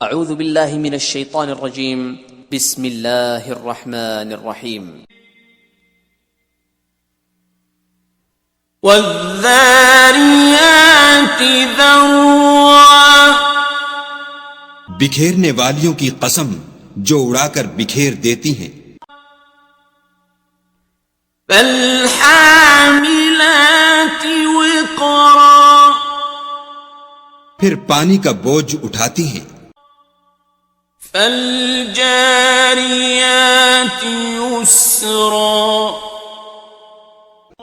اعوذ باللہ من الشیطان الرجیم بسم اللہ الرحمن الرحیم والذاریات ذروا، بکھیرنے والیوں کی قسم جو اڑا کر بکھیر دیتی ہیں. فالحاملات وقرا، پھر پانی کا بوجھ اٹھاتی ہیں. فالجاریات یسرا،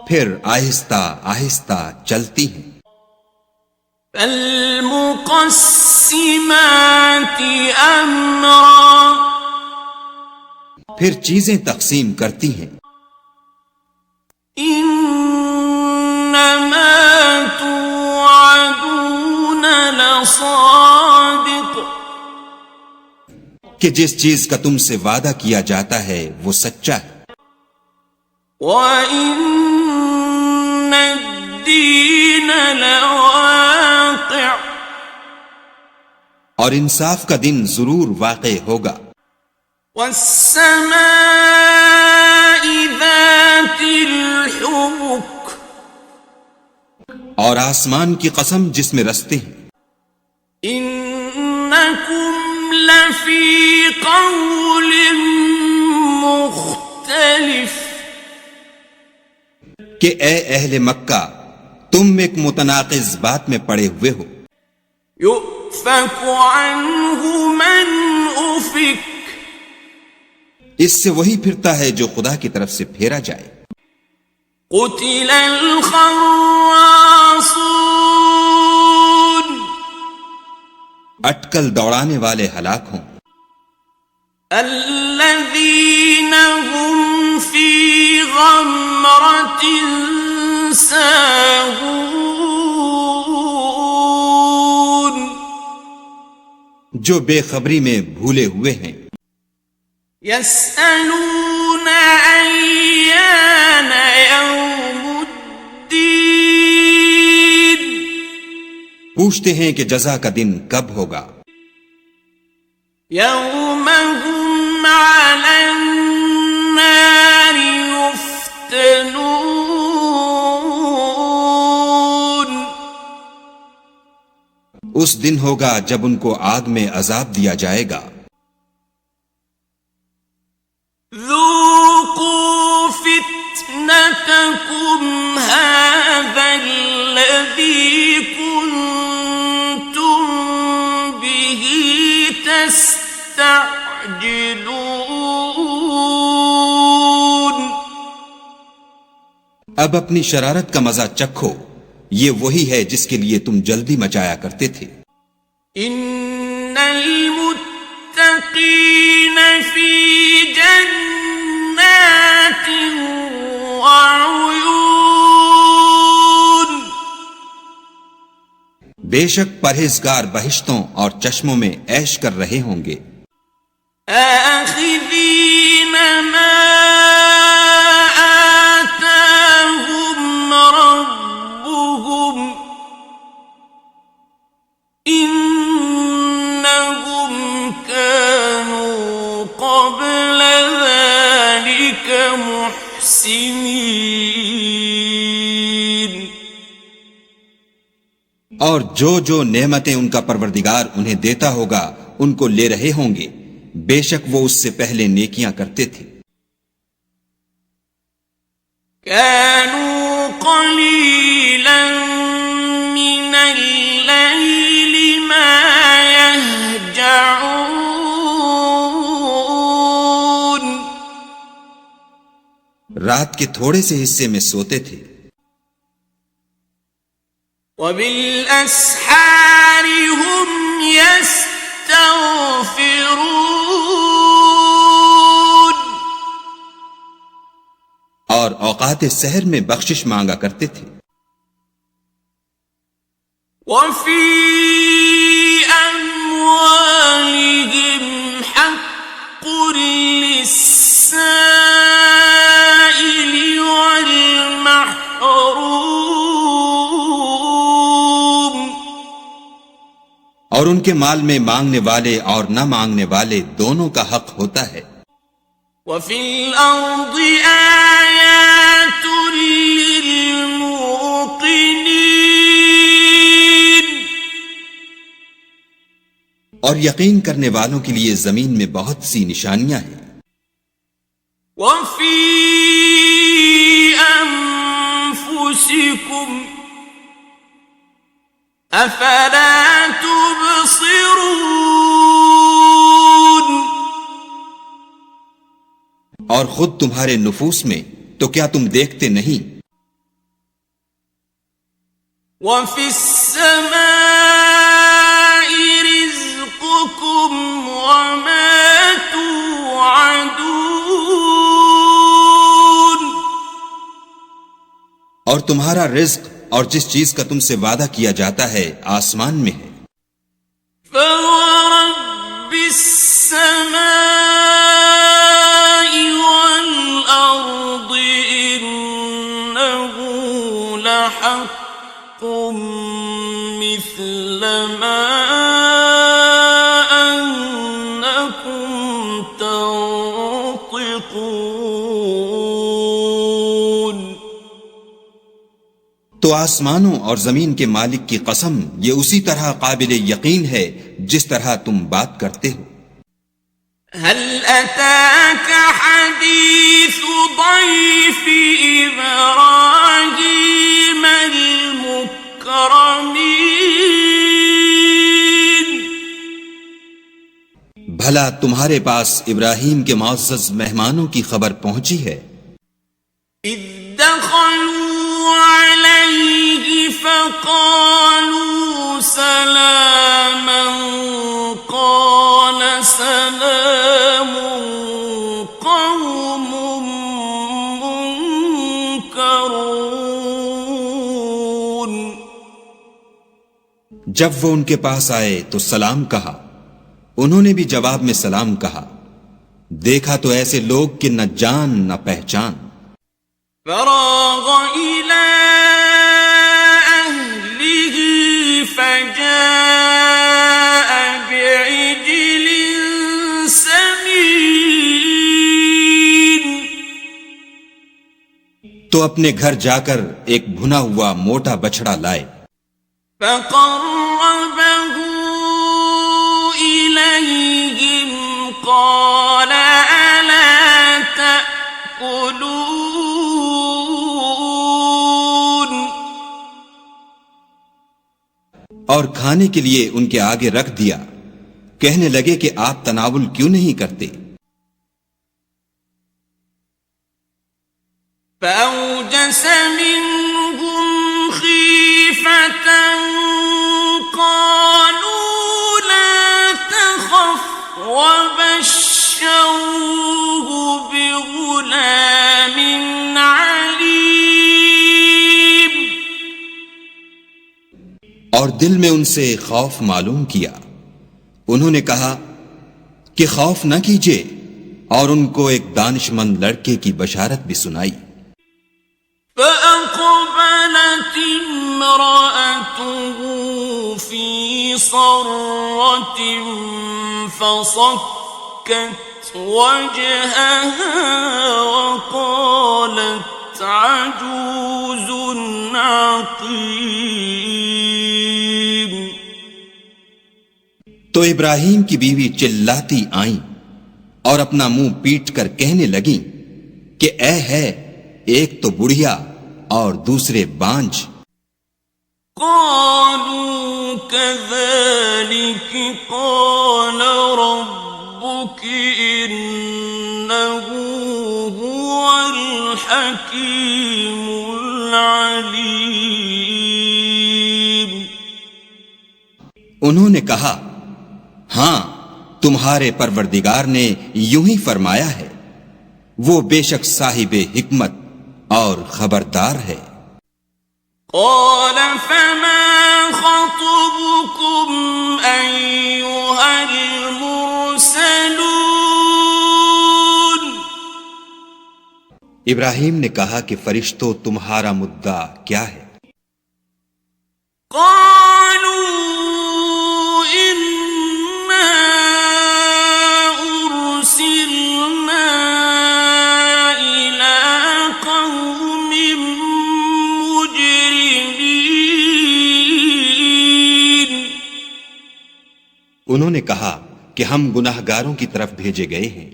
پھر آہستہ آہستہ چلتی ہیں. فالمقسمات امرا، پھر چیزیں تقسیم کرتی ہیں. انما توعدون لصادق، کہ جس چیز کا تم سے وعدہ کیا جاتا ہے وہ سچا ہے. وَإِنَّ الدِّينَ لَوَاقِعٌ، اور انصاف کا دن ضرور واقع ہوگا. وَالسَّمَاءِ ذَاتِ الْحُبُكِ، اور آسمان کی قسم جس میں رستے ہیں. إِنَّكُمْ لَفِي قَوْلٍ مُخْتَلِفٍ، کہ اے اہل مکہ تم ایک متناقض بات میں پڑے ہوئے ہو. يُؤْفَكُ عَنْهُ مَنْ أُفِكَ، اس سے وہی پھرتا ہے جو خدا کی طرف سے پھیرا جائے. قُتِلَ الْخَرَّاصُونَ، اٹکل دوڑانے والے ہلاک ہوں. الَّذِينَ هُمْ فِي غَمْرَةٍ سَاهُونَ، جو بے خبری میں بھولے ہوئے ہیں. يَسْأَلُونَ أَيَّانَ يَوْمُ الدِّينِ، پوچھتے ہیں کہ جزا کا دن کب ہوگا. يَوْمَ هُمْ عَلَى النَّارِ يُفْتَنُونَ، اس دن ہوگا جب ان کو آگ میں عذاب دیا جائے گا. ذُوقُوا فِتْنَتَكُمْ هَذَا الَّذِي كُنتُم بِهِ تَسْتَعْجِلُونَ، اب اپنی شرارت کا مزہ چکھو، یہ وہی ہے جس کے لیے تم جلدی مچایا کرتے تھے. إِنَّ الْمُتَّقِينَ فِي جَنَّاتٍ وَعُيُونٍ، بے شک پرہیزگار بہشتوں اور چشموں میں عیش کر رہے ہوں گے. آخذین ما آتاہم ربهم انہم كانوا قبل ذلك محسنین، اور جو جو نعمتیں ان کا پروردگار انہیں دیتا ہوگا ان کو لے رہے ہوں گے. بے شک وہ اس سے پہلے نیکیاں کرتے تھے. كانوا قليلا من الليل ما يهجعون، رات کے تھوڑے سے حصے میں سوتے تھے. وبالأسحار هم يستغفرون، اور اوقات سحر میں بخشش مانگا کرتے تھے. وفي أموالهم حق للسائل والمحروم، اور ان کے مال میں مانگنے والے اور نہ مانگنے والے دونوں کا حق ہوتا ہے. وَفِي الْأَرْضِ آيَاتٌ لِّلْمُوقِنِينَ اور یقین کرنے والوں کے لیے زمین میں بہت سی نشانیاں ہیں. وَفِي أَنفُسِكُمْ أَفَلَا تُبْصِرُونَ اور خود تمہارے نفوس میں تو کیا تم دیکھتے نہیں؟ وَفِي السَّمَاءِ رِزْقُكُمْ وَمَا تُوعَدُونَ اور تمہارا رزق اور جس چیز کا تم سے وعدہ کیا جاتا ہے آسمان میں ہے. فَوَرَبِّ السَّمَاءِ وَالْأَرْضِ إِنَّهُ لَحَقٌّ مِثْلَ مَا أَنَّكُمْ تَنطِقُونَ تو آسمانوں اور زمین کے مالک کی قسم یہ اسی طرح قابل یقین ہے جس طرح تم بات کرتے ہو. هل أتاك حديث ضيف إبراهيم المكرمين بھلا تمہارے پاس ابراہیم کے معزز مہمانوں کی خبر پہنچی ہے؟ إذ دخلوا عليه فقالوا سلاما قال سلام قوم منكرون جب وہ ان کے پاس آئے تو سلام کہا. انہوں نے بھی جواب میں سلام کہا. دیکھا تو ایسے لوگ کہ نہ جان نہ پہچان. فراغ إلى أهله فجاء بعجل سمين تو اپنے گھر جا کر ایک بھنا ہوا موٹا بچڑا لائے. فقربه إليهم قال ألا تأكلون اور کھانے کے لیے ان کے آگے رکھ دیا. کہنے لگے کہ آپ تناول کیوں نہیں کرتے؟ فأوجس منهم خيفة قالوا لا تخف وبشروه بغلام عليم اور دل میں ان سے خوف معلوم کیا. انہوں نے کہا کہ خوف نہ کیجیے، اور ان کو ایک دانشمند لڑکے کی بشارت بھی سنائی. فأقبلت امرأته في صرة فصكت وجهها وقالت عجوز عقيم تو ابراہیم کی بیوی چلاتی آئیں اور اپنا منہ پیٹ کر کہنے لگیں کہ اے ہے ایک تو بڑھیا اور دوسرے بانجھ. قالوا كذلك قال ربك إنه هو الحكيم العليم انہوں نے کہا ہاں تمہارے پروردگار نے یوں ہی فرمایا ہے، وہ بے شک صاحب حکمت اور خبردار ہے. قال فما خطبكم أيها المرسلون ابراہیم نے کہا کہ فرشتوں تمہارا مدعا کیا ہے؟ قالوا إنا انہوں نے کہا کہ ہم گناہگاروں کی طرف بھیجے گئے ہیں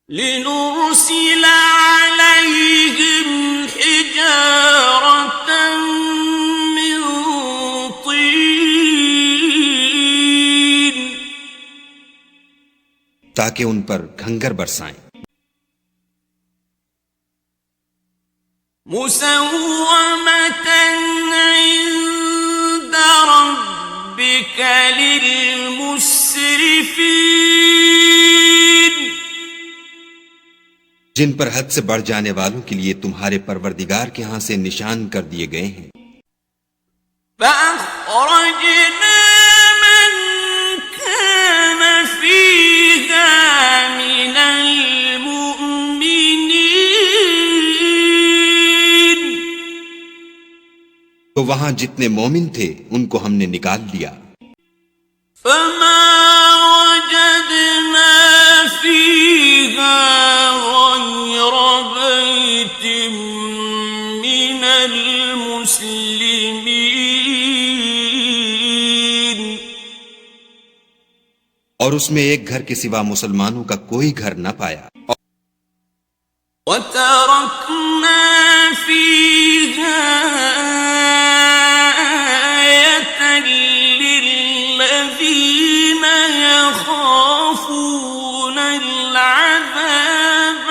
لنرسل عليهم حجارة من طين تاکہ ان پر گھنگر برسائیں مسومة عند ربك للمسرفين جن پر حد سے بڑھ جانے والوں کے لیے تمہارے پروردگار کے ہاں سے نشان کر دیے گئے ہیں فأخرجنا من كان فيها من المؤمنين تو وہاں جتنے مومن تھے ان کو ہم نے نکال لیا فما وجدنا فيها غير بيت من المسلمين اور اس میں ایک گھر کے سوا مسلمانوں کا کوئی گھر نہ پایا وتركنا فيها آية للذين يخافون العذاب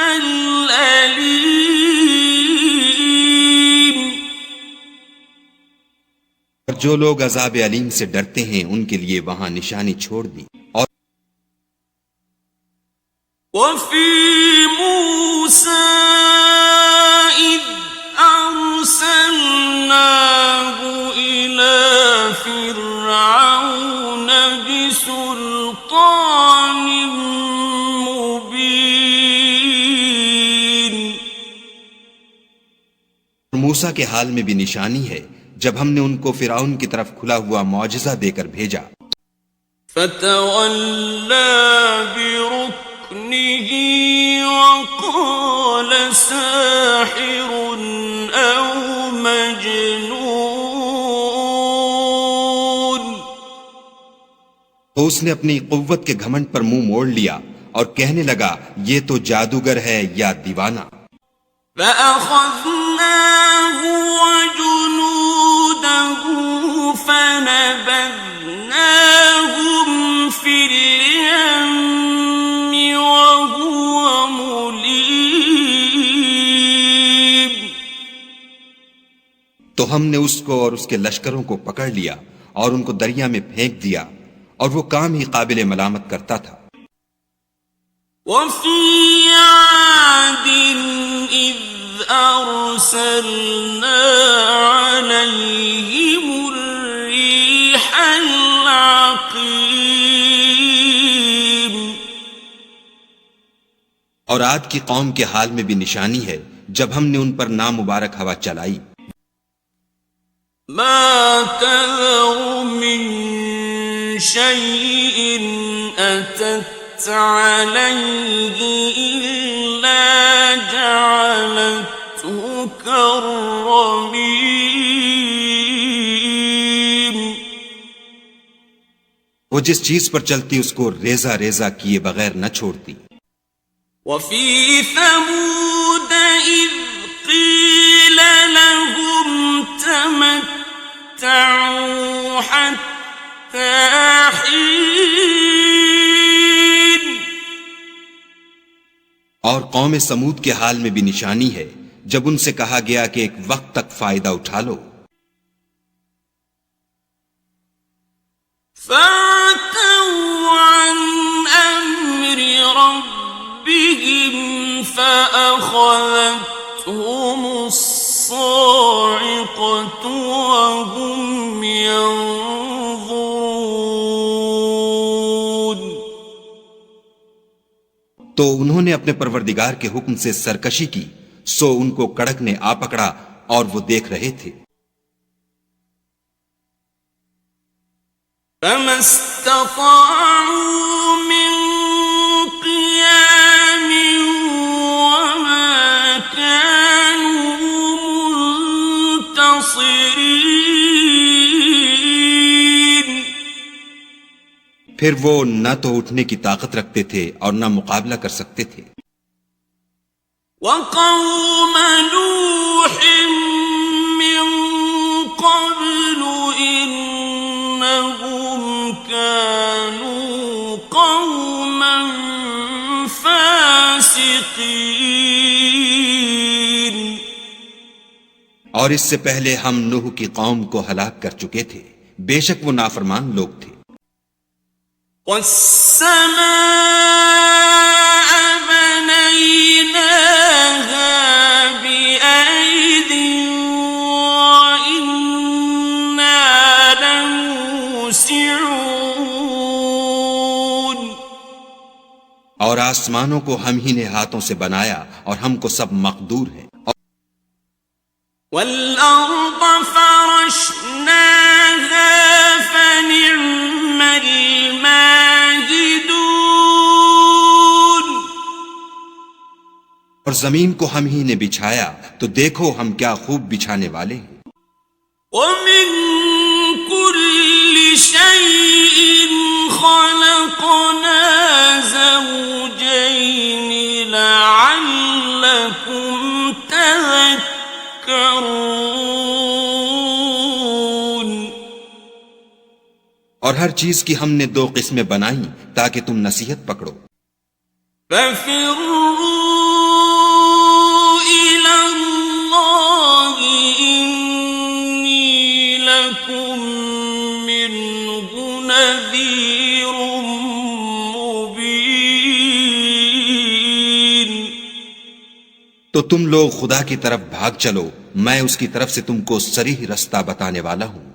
الأليم اور جو لوگ عذاب علیم سے ڈرتے ہیں ان کے لیے وہاں نشانی چھوڑ دی اور وفي موسى إذ أرسلناه إلى فرعون بسلطان مبين موسیٰ کے حال میں بھی نشانی ہے جب ہم نے ان کو فرعون کی طرف کھلا ہوا معجزہ دے کر بھیجا فتولى بركنه وقال ساحر أو مجنون تو اس نے اپنی قوت کے گھمنڈ پر منہ موڑ لیا اور کہنے لگا یہ تو جادوگر ہے یا دیوانہ فأخذناه وجنوده فنبذناهم في اليم وهو مليم تو ہم نے اس کو اور اس کے لشکروں کو پکڑ لیا اور ان کو دریا میں پھینک دیا اور وہ کام ہی قابل ملامت کرتا تھا وفي عاد إذ أرسلنا عليهم الريح العقيم اور عاد کی قوم کے حال میں بھی نشانی ہے جب ہم نے ان پر نامبارک ہوا چلائی ما تذر من شيء أتت عليه إلا جعلته كالرميم وہ جس چیز پر چلتی اس کو ریزہ ریزہ کیے بغیر نہ چھوڑتی وفي ثمود إذ قيل لهم تمتعوا حتى حين اور قوم سمود کے حال میں بھی نشانی ہے جب ان سے کہا گیا کہ ایک وقت تک فائدہ اٹھا لو فَعَتَوْا عَنْ أَمْرِ رَبِّهِمْ فَأَخَذَتْهُمُ الصَّاعِقَةُ وَهُمْ يَنظُرُونَ تو انہوں نے اپنے پروردگار کے حکم سے سرکشی کی سو ان کو کڑک نے آ پکڑا اور وہ دیکھ رہے تھے فَمَا اسْتَطَاعُوا مِنْ قِيَامٍ وَمَا كَانُوا مُنْتَصِرِينَ پھر وہ نہ تو اٹھنے کی طاقت رکھتے تھے اور نہ مقابلہ کر سکتے تھے. وقوم نوح من قبل إنهم كانوا قوما فاسقين. اور اس سے پہلے ہم نوح کی قوم کو ہلاک کر چکے تھے، بے شک وہ نافرمان لوگ تھے. والسماء بنيناها بأيد وإنا لموسعون. اور آسمانوں کو ہم ہی نے ہاتھوں سے بنایا اور ہم کو سب مقدور ہیں. والأرض فرشناها فنعم الماهدون. اور زمین کو ہم ہی نے بچھایا تو دیکھو ہم کیا خوب بچھانے والے ہیں. ومن كل شيء خلقنا زوجين لعلكم تذكرون. اور ہر چیز کی ہم نے 2 قسمیں بنائیں تاکہ تم نصیحت پکڑو. ففروا إلى الله إني لكم منه نذير مبين. تو تم لوگ خدا کی طرف بھاگ چلو، میں اس کی طرف سے تم کو صریح رستہ بتانے والا ہوں.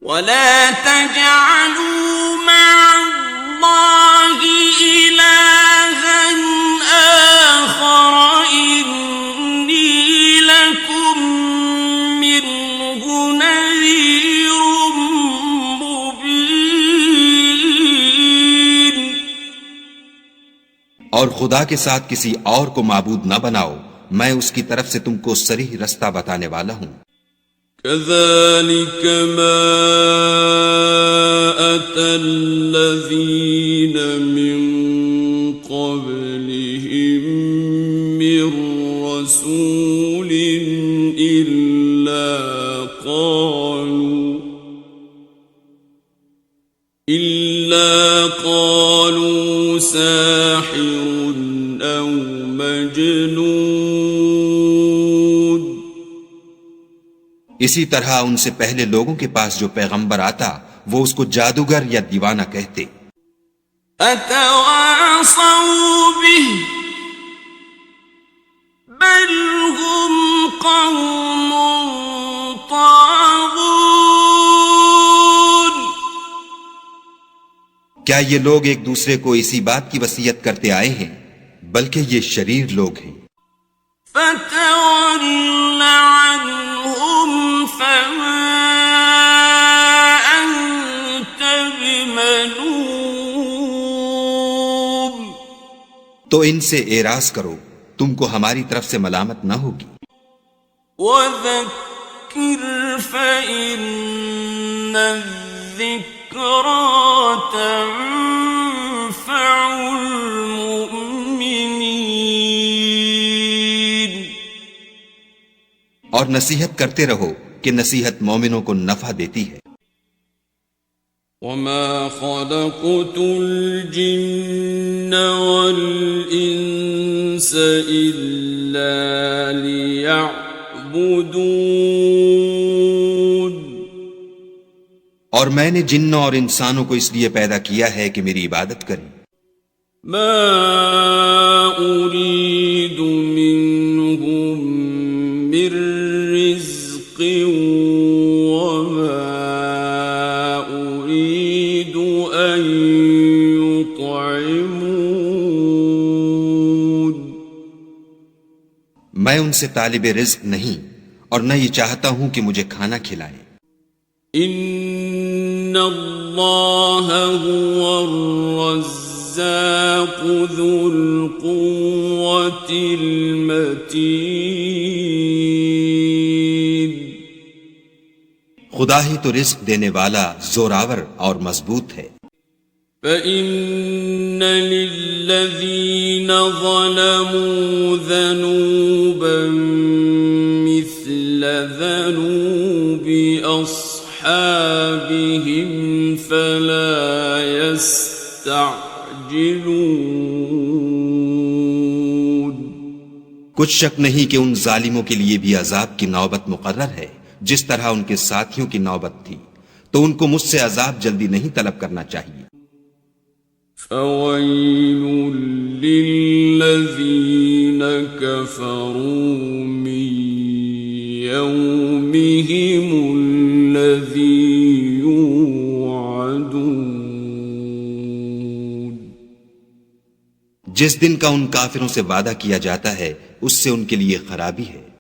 ولا تجعلوا مع الله إلها آخر إني لكم منه نذير مبين. اور خدا کے ساتھ کسی اور کو معبود نہ بناؤ، میں اس کی طرف سے تم کو صریح رستہ بتانے والا ہوں. كذلك ما أتى الذين من قبلهم من رسول إلا قالوا ساحر أو مجنون. اسی طرح ان سے پہلے لوگوں کے پاس جو پیغمبر آتا وہ اس کو جادوگر یا دیوانہ کہتے. أتواصوا به بل هم قوم طاغون. کیا یہ لوگ ایک دوسرے کو اسی بات کی وصیت کرتے آئے ہیں؟ بلکہ یہ شریر لوگ ہیں. فتول عنهم فما أنت بملوم. تو ان سے اعراض کرو، تم کو ہماری طرف سے ملامت نہ ہوگی. وذكر فإن الذكرى تنفع المؤمنين. اور نصیحت کرتے رہو کہ نصیحت مومنوں کو نفع دیتی ہے. وما خلقت الجن والإنس إلا ليعبدون. اور میں نے جنوں اور انسانوں کو اس لیے پیدا کیا ہے کہ میری عبادت کریں. ما أريد منهم من رزق وما أريد أن يطعمون. میں ان سے طالب رزق نہیں اور نہ یہ چاہتا ہوں کہ مجھے کھانا کھلائیں. ان اللہ هو الرزاق ذو القوة المتین. خدا ہی تو رزق دینے والا، زوراور اور مضبوط ہے. فإن للذين ظلموا ذنوبا مثل ذنوب أصحابهم فلا يستعجلون. کچھ شک نہیں کہ ان ظالموں کے لیے بھی عذاب کی نوبت مقرر ہے، جس طرح ان کے ساتھیوں کی نوبت تھی، تو ان کو مجھ سے عذاب جلدی نہیں طلب کرنا چاہیے. فويل للذين كفروا من يومهم الذي يوعدون. جس دن کا ان کافروں سے وعدہ کیا جاتا ہے اس سے ان کے لیے خرابی ہے.